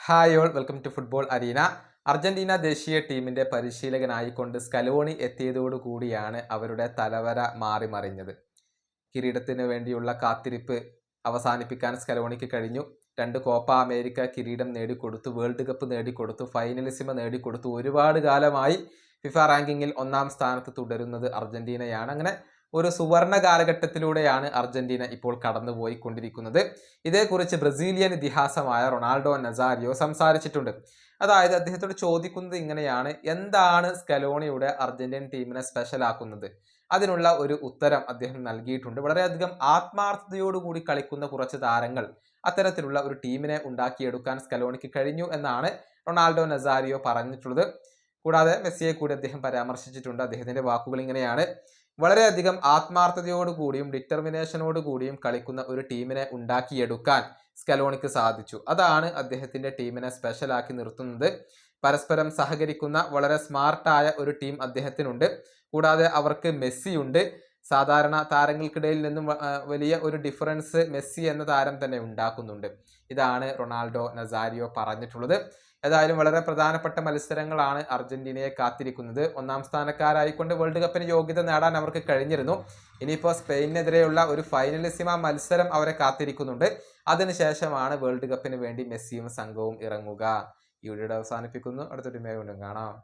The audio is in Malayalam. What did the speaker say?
Hi all, welcome to football arena. Argentina ദേശീയ ടീമിന്റെ പരിശീലകനായിക്കൊണ്ട് സ്കലോണി എത്തിയതോടുകൂടിയാണ് അവരുടെ തലവര മാറി മറിഞ്ഞത്. കിരീടത്തിന് വേണ്ടിയുള്ള കാത്തിരിപ്പ് അവസാനിപ്പിക്കാൻ സ്കലോണിക്ക് കഴിഞ്ഞു. 2 കോപ്പ അമേരിക്ക കിരീടം നേടിക്കൊടുത്തു, വേൾഡ് കപ്പ് നേടിക്കൊടുത്തു, ഫൈനലിസിമ നേടിക്കൊടുത്തു. ഒരുപാട് കാലമായി ഫിഫ റാങ്കിങ്ങിൽ 1-ാം സ്ഥാനത്ത് തുടരുന്നത് അർജന്റീനയാണ്. അങ്ങനെ ഒരു സുവർണ കാലഘട്ടത്തിലൂടെയാണ് അർജന്റീന ഇപ്പോൾ കടന്നുപോയിക്കൊണ്ടിരിക്കുന്നത്. ഇതേക്കുറിച്ച് ബ്രസീലിയൻ ഇതിഹാസമായ റൊണാൾഡോ നസാരിയോ സംസാരിച്ചിട്ടുണ്ട്. അതായത് അദ്ദേഹത്തോട് ചോദിക്കുന്നത് ഇങ്ങനെയാണ്: എന്താണ് സ്കലോണിയുടെ അർജന്റീൻ ടീമിനെ സ്പെഷ്യൽ ആക്കുന്നത്? അതിനുള്ള ഒരു ഉത്തരം അദ്ദേഹം നൽകിയിട്ടുണ്ട്. വളരെയധികം ആത്മാർത്ഥതയോടുകൂടി കളിക്കുന്ന കുറച്ച് താരങ്ങൾ അത്തരത്തിലുള്ള ഒരു ടീമിനെ ഉണ്ടാക്കിയെടുക്കാൻ സ്കലോണിക്ക് കഴിഞ്ഞു എന്നാണ് റൊണാൾഡോ നസാരിയോ പറഞ്ഞിട്ടുള്ളത്. കൂടാതെ മെസ്സിയെ കൂടി അദ്ദേഹം പരാമർശിച്ചിട്ടുണ്ട്. അദ്ദേഹത്തിന്റെ വാക്കുകൾ ഇങ്ങനെയാണ്: വളരെയധികം ആത്മാർത്ഥതയോടുകൂടിയും ഡിറ്റർമിനേഷനോട് കൂടിയും കളിക്കുന്ന ഒരു ടീമിനെ ഉണ്ടാക്കിയെടുക്കാൻ സ്കലോണിക്ക് സാധിച്ചു. അതാണ് അദ്ദേഹത്തിന്റെ ടീമിനെ സ്പെഷ്യലാക്കി നിർത്തുന്നത്. പരസ്പരം സഹകരിക്കുന്ന വളരെ സ്മാർട്ടായ ഒരു ടീം അദ്ദേഹത്തിനുണ്ട്. കൂടാതെ അവർക്ക് മെസ്സിയുണ്ട്. സാധാരണ താരങ്ങൾക്കിടയിൽ നിന്നും വലിയ ഒരു ഡിഫറൻസ് മെസ്സി എന്ന താരം തന്നെ ഉണ്ടാക്കുന്നുണ്ട്. ഇതാണ് റൊണാൾഡോ നസാരിയോ പറഞ്ഞിട്ടുള്ളത്. ഏതായാലും വളരെ പ്രധാനപ്പെട്ട മത്സരങ്ങളാണ് അർജന്റീനയെ കാത്തിരിക്കുന്നത്. 1-ാം സ്ഥാനക്കാരായിക്കൊണ്ട് വേൾഡ് കപ്പിന് യോഗ്യത നേടാൻ അവർക്ക് കഴിഞ്ഞിരുന്നു. ഇനിയിപ്പോൾ സ്പെയിനെതിരെയുള്ള ഒരു ഫൈനലിസിമ മത്സരം അവരെ കാത്തിരിക്കുന്നുണ്ട്. അതിനുശേഷമാണ് വേൾഡ് കപ്പിന് വേണ്ടി മെസ്സിയും സംഘവും ഇറങ്ങുക. ഈ വീഡിയോ അവസാനിപ്പിക്കുന്നു. അടുത്തൊരു വീഡിയോ കാണാം.